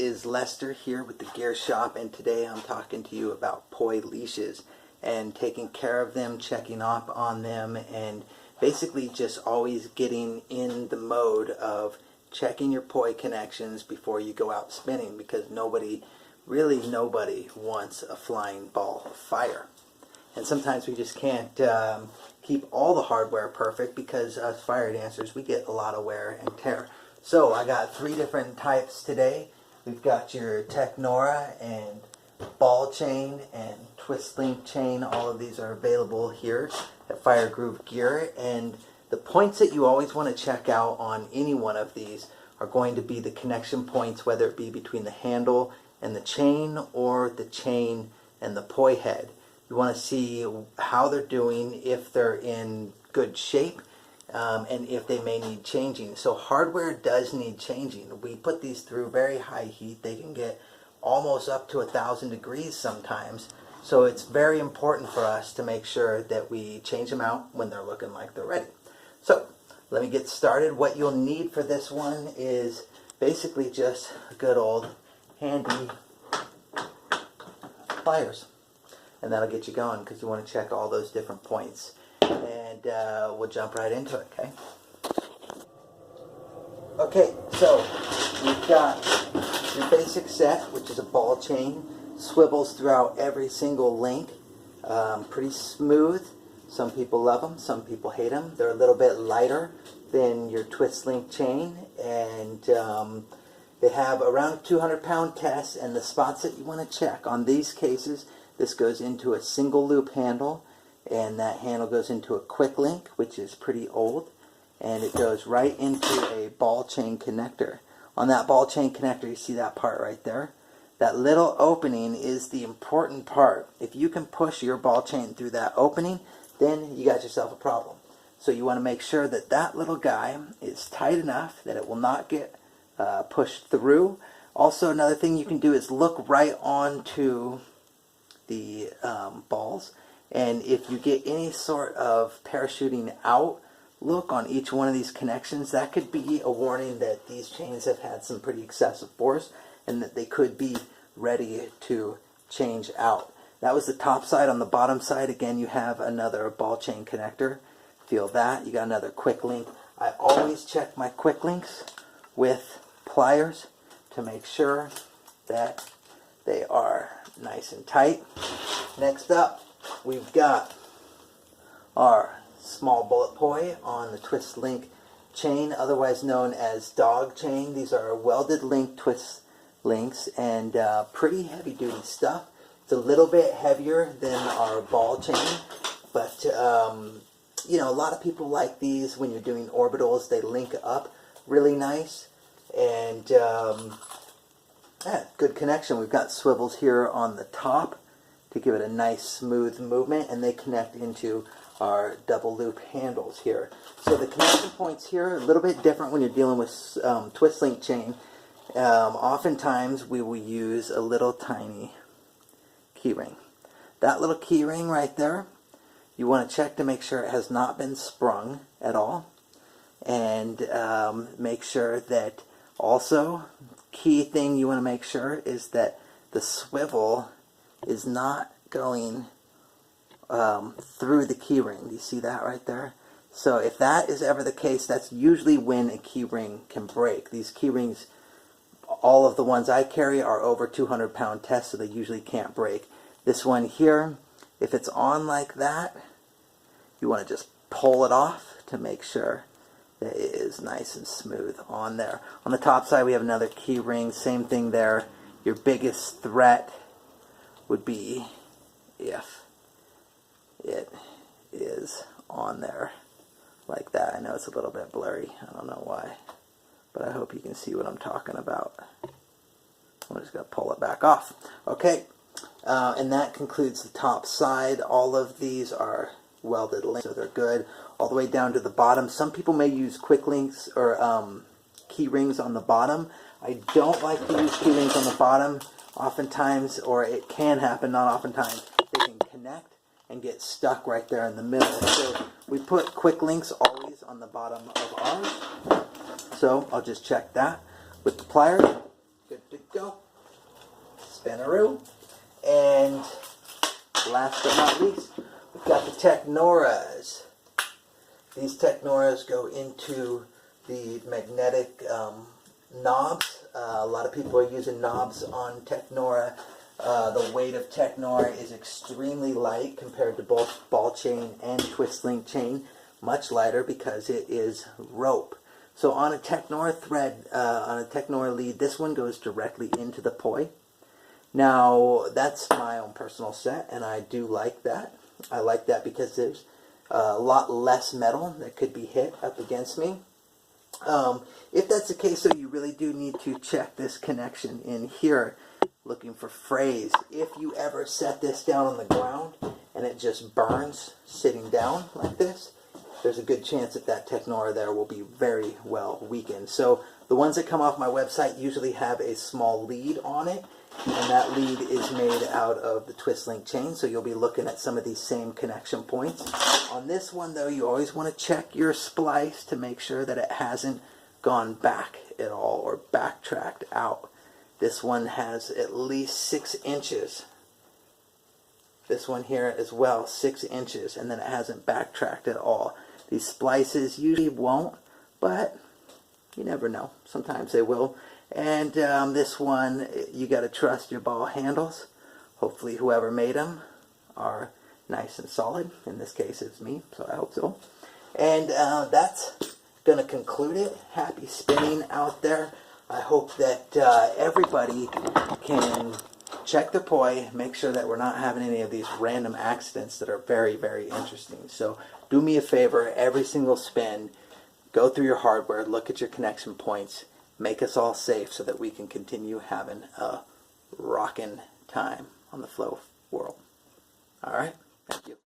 is Lester here with the Gear Shop, and today I'm talking to you about poi leashes and taking care of them, checking up on them, and basically just always getting in the mode of checking your poi connections before you go out spinning, because nobody wants a flying ball of fire. And sometimes we just can't keep all the hardware perfect, because us fire dancers, we get a lot of wear and tear. So I got 3 different types today. We've got your Technora and ball chain and twist link chain. All of these are available here at Fire Groove Gear. And the points that you always want to check out on any one of these are going to be the connection points, whether it be between the handle and the chain or the chain and the poi head. You want to see how they're doing, if they're in good shape, and if they may need changing. So hardware does need changing. We put these through very high heat. They can get almost up to 1,000 degrees sometimes. So it's very important for us to make sure that we change them out when they're looking like they're ready. So let me get started. What you'll need for this one is basically just a good old handy pliers. And that'll get you going, because you want to check all those different points. And we'll jump right into it, okay? Okay, so we've got your basic set, which is a ball chain. Swivels throughout every single link. Pretty smooth. Some people love them, some people hate them. They're a little bit lighter than your twist link chain. And they have around a 200-pound test. And the spots that you want to check on these cases, this goes into a single loop handle, and that handle goes into a quick link, which is pretty old, and it goes right into a ball chain connector. On that ball chain connector, you see that part right there? That little opening is the important part. If you can push your ball chain through that opening, then you got yourself a problem. So you want to make sure that that little guy is tight enough that it will not get pushed through. Also, another thing you can do is look right onto the balls, and if you get any sort of parachuting out look on each one of these connections, that could be a warning that these chains have had some pretty excessive force and that they could be ready to change out. That was the top side. On the bottom side, again, you have another ball chain connector. Feel that. You got another quick link. I always check my quick links with pliers to make sure that they are nice and tight. Next up, we've got our small bullet poi on the twist link chain, otherwise known as dog chain. These are welded link twist links, and pretty heavy duty stuff. It's a little bit heavier than our ball chain, but you know, a lot of people like these when you're doing orbitals. They link up really nice, and yeah, good connection. We've got swivels here on the top to give it a nice smooth movement, and they connect into our double loop handles here. So the connection points here are a little bit different when you're dealing with twist link chain. Oftentimes we will use a little tiny key ring. That little key ring right there, you want to check to make sure it has not been sprung at all, and make sure that also, key thing you want to make sure is that the swivel is not going through the key ring. Do you see that right there? So if that is ever the case, that's usually when a key ring can break. These key rings, all of the ones I carry, are over 200-pound tests, so they usually can't break. This one here, if it's on like that, you want to just pull it off to make sure that it is nice and smooth on there. On the top side, we have another key ring. Same thing there. Your biggest threat would be if it is on there like that. I know it's a little bit blurry. I don't know why, but I hope you can see what I'm talking about. I'm just going to pull it back off. Okay, and that concludes the top side. All of these are welded links, so they're good all the way down to the bottom. Some people may use quick links or key rings on the bottom. I don't like to use key rings on the bottom. Oftentimes, or it can happen, not oftentimes, they can connect and get stuck right there in the middle. So we put quick links always on the bottom of ours. So I'll just check that with the pliers. Good to go. last but not least, we've got the Technoras. These Technoras go into the magnetic knobs. A lot of people are using knobs on Technora. The weight of Technora is extremely light compared to both ball chain and twist link chain. Much lighter because it is rope. So on a Technora thread, on a Technora lead, this one goes directly into the poi. Now, that's my own personal set, and I do like that. I like that because there's a lot less metal that could be hit up against me. If that's the case, though, you really do need to check this connection in here, looking for frays. If you ever set this down on the ground and it just burns sitting down like this, there's a good chance that that Technora there will be very well weakened. So the ones that come off my website usually have a small lead on it, and that lead is made out of the twist link chain, so you'll be looking at some of these same connection points. On this one, though, you always want to check your splice to make sure that it hasn't gone back at all or backtracked out. This one has at least 6 inches. This one here as well, 6 inches, and then it hasn't backtracked at all. These splices usually won't, but you never know. Sometimes they will. And this one, you got to trust your ball handles. Hopefully whoever made them are nice and solid. In this case, it's me, so I hope so. And that's going to conclude it. Happy spinning out there. I hope that everybody can check their poi, make sure that we're not having any of these random accidents that are very, very interesting. So do me a favor, every single spin, go through your hardware, look at your connection points, make us all safe so that we can continue having a rockin' time on the flow world. All right? Thank you.